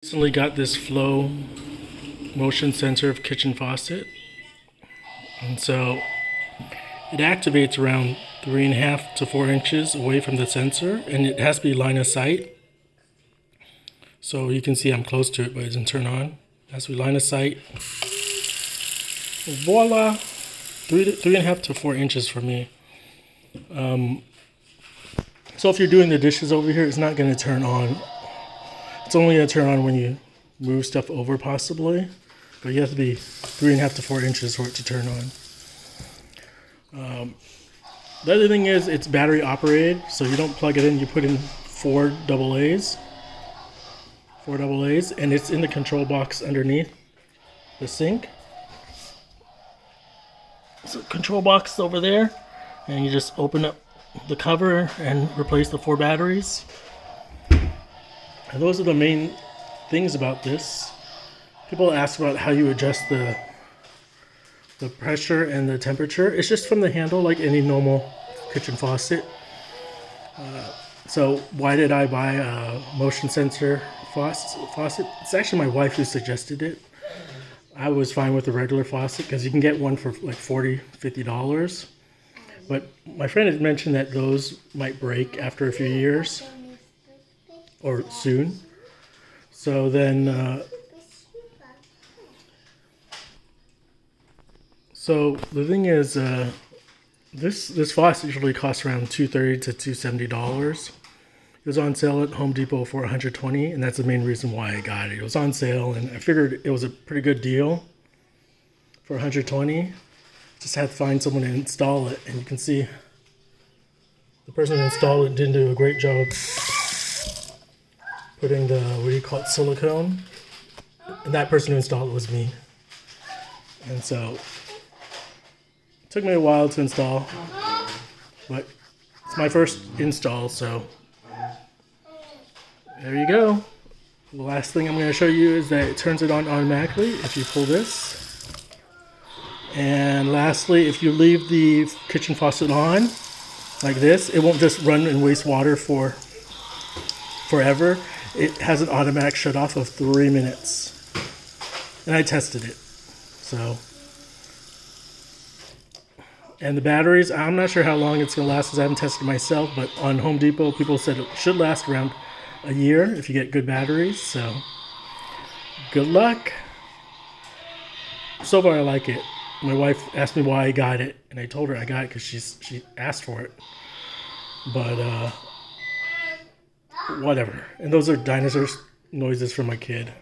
Recently got this flow motion sensor of Kitchen Faucet, and so it activates around 3.5 to 4 inches away from the sensor, and it has to be line of sight. So you can see I'm close to it, but it doesn't turn on. It has to be line of sight. Voila! 3.5 to 4 inches for me. So if you're doing the dishes over here, it's not going to turn on. It's only going to turn on when you move stuff over, possibly. But you have to be 3.5 to 4 inches for it to turn on. The other thing is it's battery operated, so you don't plug it in. You put in four AA's, and it's in the control box underneath the sink. So control box over there, and you just open up the cover and replace the 4 batteries. And those are the main things about this. People ask about how you adjust the pressure and the temperature. It's just from the handle, like any normal kitchen faucet. So why did I buy a motion sensor faucet? It's actually my wife who suggested it. I was fine with the regular faucet because you can get one for like $40, $50. But my friend had mentioned that those might break after a few years or soon. So then, so the thing is, this faucet usually costs around $230 to $270. It was on sale at Home Depot for $120, and that's the main reason why I got it. It was on sale, and I figured it was a pretty good deal for $120. Just had to find someone to install it, and you can see the person who installed it didn't do a great job putting the, what do you call it, silicone. And that person who installed it was me. And so it took me a while to install, but it's my first install, so there you go. The last thing I'm going to show you is that it turns it on automatically if you pull this. And lastly, if you leave the kitchen faucet on like this, it won't just run and waste water for forever. It has an automatic shut off of 3 minutes. And I tested it. So, and the batteries, I'm not sure how long it's going to last because I haven't tested it myself, but on Home Depot, people said it should last around a year if you get good batteries. So, good luck. So far, I like it. My wife asked me why I got it, and I told her I got it because she asked for it. But, whatever. And those are dinosaur noises from my kid.